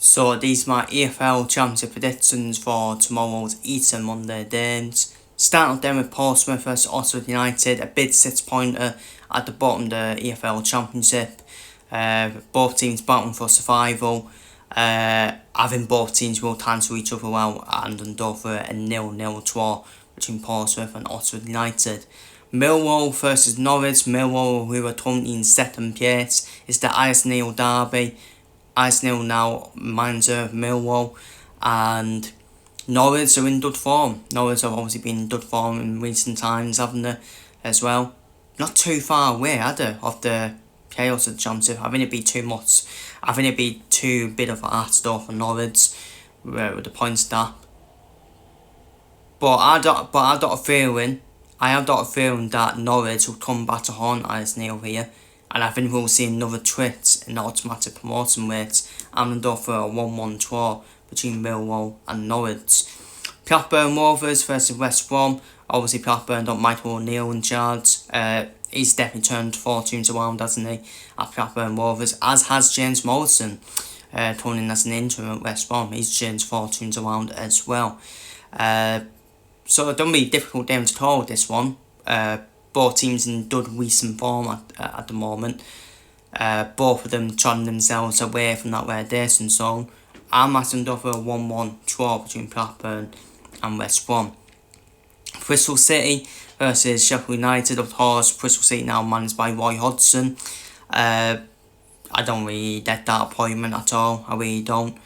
So these are my EFL Championship predictions for tomorrow's Easter Monday games. Starting off then with Portsmouth vs Oxford United, a big 6-pointer at the bottom of the EFL Championship. Both teams battling for survival. I think both teams will cancel each other out and go for a 0-0 draw between Portsmouth and Oxford United. Millwall versus Norwich. Millwall, who are currently in second place, is the Arsenal derby. Arsenal now manager Millwall, and Norwich are in good form. Norwich have obviously been in good form in recent times, haven't they, as well? Not too far away, are they, of the chaos of the Championship. I think it'd be too much. I think it'd be too bit of an art store for Norwich with the points that. But I got a feeling that Norwich will come back to haunt Arsenal here. And I think we'll see another twist in the automatic promotion rates. I'm going to go for a 1-1 draw between Millwall and Norwich. Blackburn Rovers versus West Brom. Obviously Blackburn got Michael O'Neill in charge. He's definitely turned fortunes around, hasn't he, at Blackburn Rovers. As has James Morrison, turning as an interim at West Brom. He's changed fortunes around as well. So it don't be a difficult game to call this one. Both teams in good recent form at the moment. Both of them trying themselves away from that relegation zone. I'm asking for a 1-1 draw between Blackburn and West Brom. Bristol City versus Sheffield United. Of course, Bristol City now managed by Roy Hodgson. I don't really get that appointment at all. I really don't.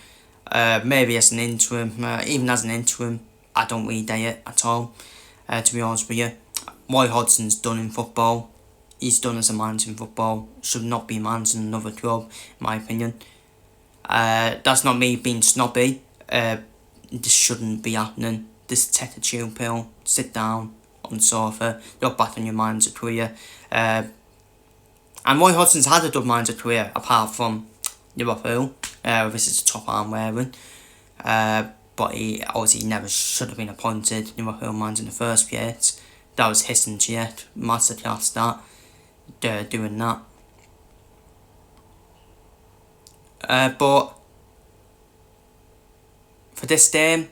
Maybe as an interim, even as an interim, I don't really get it at all. To be honest with you. Roy Hodgson's done in football. He's done as a manager in football. Should not be managing another club, in my opinion. That's not me being snobby. This shouldn't be happening. Just take a chill pill, sit down on the sofa, look back on your manager career. And Roy Hodgson's had a good manager career, apart from Liverpool. This is a top arm wearing. But he obviously never should have been appointed Liverpool manager in the first place. That was his and Jet, masterclass that, they're doing that. But for this game,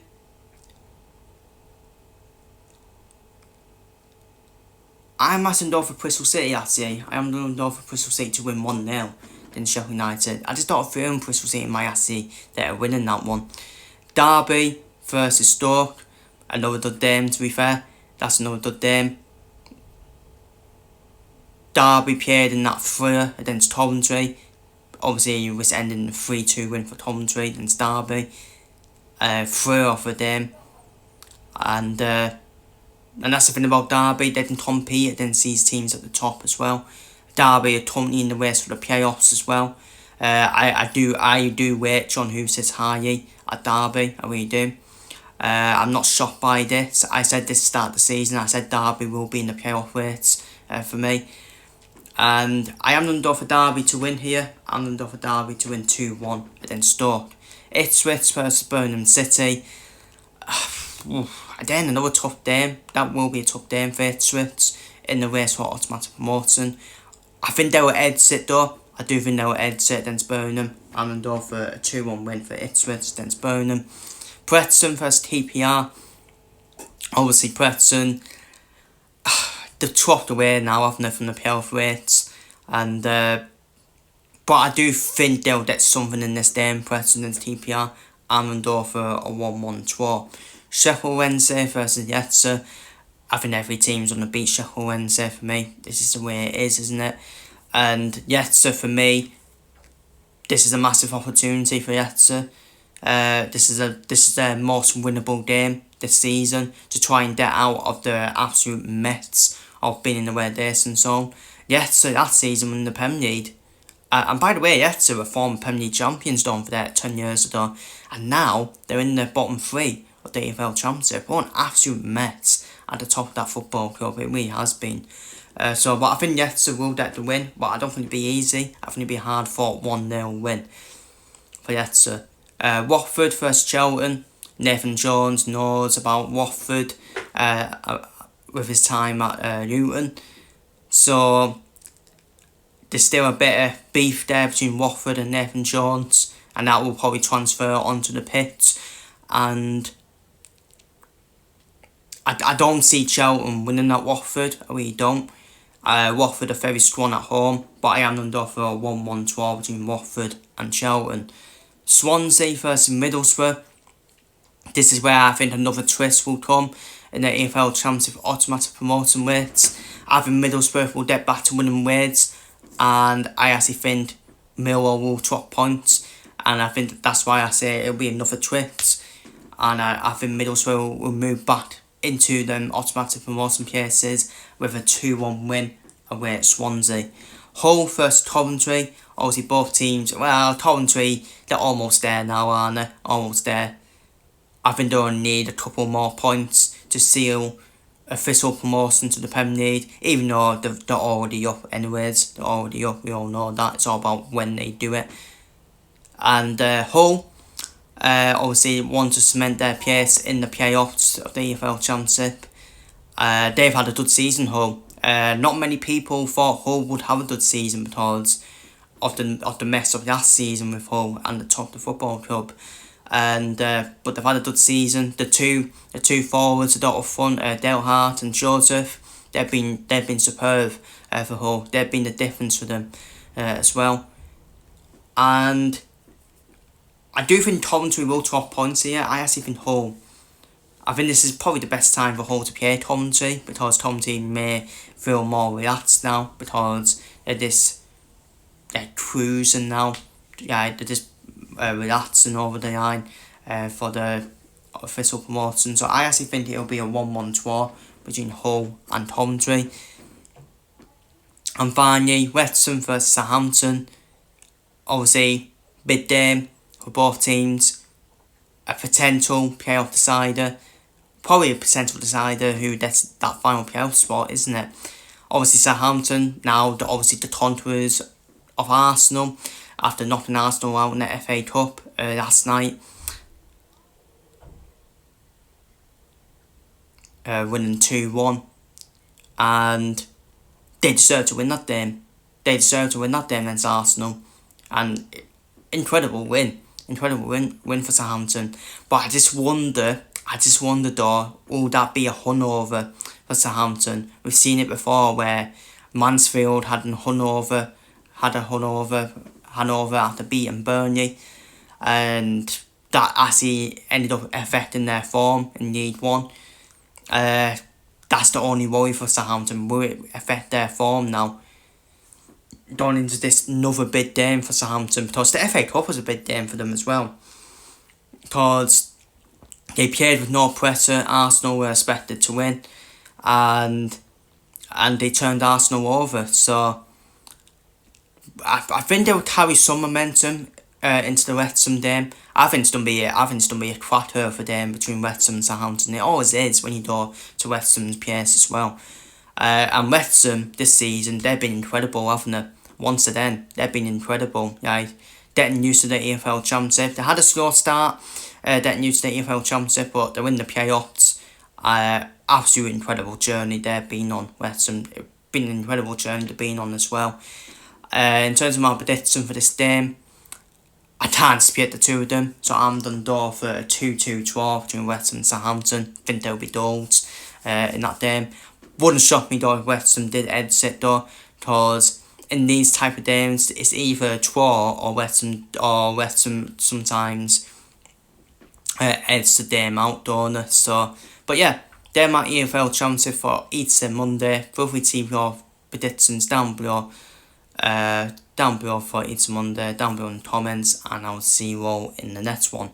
I'm asking for Bristol City actually. I am going for Bristol City to win 1-0 in Sheffield United. I just don't feel Bristol City might actually they're winning that one. Derby versus Stoke, another good game to be fair. That's another good game. Derby played in that thriller against Coventry. Obviously, it was ending in a 3-2 win for Coventry against Derby. Thriller of a game. And that's the thing about Derby. They can compete against these teams at the top as well. Derby are currently in the race for the playoffs as well. I do rate John Hughes high at Derby. I really do. I'm not shocked by this. I said this start of the season. I said Derby will be in the playoff race for me. And I am going to go for Derby to win here. I'm going to go for Derby to win 2-1 against Stoke. Ipswich versus Birmingham City. Again, another tough game. That will be a tough game for Ipswich in the race for automatic promotion. I think they will exit though. I do think they will exit against Birmingham. I'm going to go for a 2-1 win for Ipswich against Birmingham. Preston versus TPR. Obviously Preston, they've troughed away now, haven't they, from the playoff rates. And but I do think they'll get something in this game, Preston and TPR. I'm going to go for a 1-1 draw. Sheffield Wednesday versus Leicester. I think every team's going to beat Sheffield Wednesday for me. This is the way it is, isn't it? And Leicester for me, this is a massive opportunity for Leicester. This is their most winnable game this season to try and get out of the absolute mess of being in the relegation zone. Leicester last season won the Premier League. And by the way, Leicester were former Premier League champions done for that 10 years ago. And now they're in the bottom 3 of the EFL Championship. What an absolute mess at the top of that football club. It really has been. But I think Leicester will get the win. But I don't think it'll be easy. I think it'll be a hard fought 1-0 win for Leicester. Watford versus Charlton. Nathan Jones knows about Watford with his time at Luton. So there's still a bit of beef there between Watford and Nathan Jones. and that will probably transfer onto the pitch. And I don't see Charlton winning at Watford. I really don't. Watford are very strong at home, but I am under for a 1-1 draw between Watford and Charlton. Swansea versus Middlesbrough. This is where I think another twist will come in the EFL Championship automatic promotion rates. I think Middlesbrough will get back to winning ways, and I actually think Millwall will drop points, and I think that's why I say it'll be another twist, and I think Middlesbrough will move back into them automatic promotion places with a 2-1 win away at Swansea. Hull versus Coventry. Obviously both teams, well, Coventry, they're almost there now, aren't they? Almost there. I think they only need a couple more points to seal official promotion to the Premier League, even though they're already up anyways. They're already up, we all know that. It's all about when they do it. And Hull, obviously want to cement their place in the playoffs of the EFL Championship. They've had a good season, Hull. Not many people thought Hull would have a good season because of the mess of last season with Hull and the top of the football club. And but they've had a good season. The two forwards that are up front, Dale Hart and Joseph, they've been superb for Hull. They've been the difference for them as well. And I do think Coventry will drop points here. I actually think Hull. I think this is probably the best time for Hull to play Coventry, because Coventry may feel more relaxed now because they're cruising now. Yeah, they're just relaxing over the line for the official promotion. So I actually think it'll be a 1-1 draw between Hull and Coventry. And finally, Wrexham versus Southampton. Obviously, big game for both teams. A potential playoff decider. Probably a potential decider who gets that final playoff spot, isn't it? Obviously, Southampton, now obviously the contours of Arsenal, after knocking Arsenal out in the FA Cup last night. Winning 2-1. And they deserve to win that game. They deserve to win that game against Arsenal. And incredible win. Incredible win for Southampton. But I just wonder though, will that be a hungover for Southampton? We've seen it before where Mansfield had a hungover after beating Burnley, and that actually ended up affecting their form in League One. That's the only worry for Southampton. Will it affect their form now? Going into this another big game for Southampton, because the FA Cup was a big game for them as well. Because they played with no pressure. Arsenal were expected to win, and they turned Arsenal over. So I think they will carry some momentum into the Wrexham game. I think it's gonna be a cracker for them between Wrexham and Southampton. It always is when you go to Wrexham's place as well. And Wrexham this season, they've been incredible, haven't they? Once again, they've been incredible. Like, getting used to the EFL Championship. They had a slow start, getting used to the EFL Championship, but they're in the playoffs. Absolute incredible journey they've been on. Wrexham, it's been an incredible journey they've been on as well. In terms of my prediction for this game, I can't split the two of them, so I'm done door for a 2-2 draw between Wrexham and Southampton. I think there'll be goals in that game. Wouldn't shock me though if Wrexham did exit though, because in these type of games it's either a draw or Wrexham sometimes edits the game out, don't they? So, but yeah, they're my EFL Championship for each Monday. Feel free to leave your predictions down below for each Monday, down below in the comments, and I'll see you all in the next one.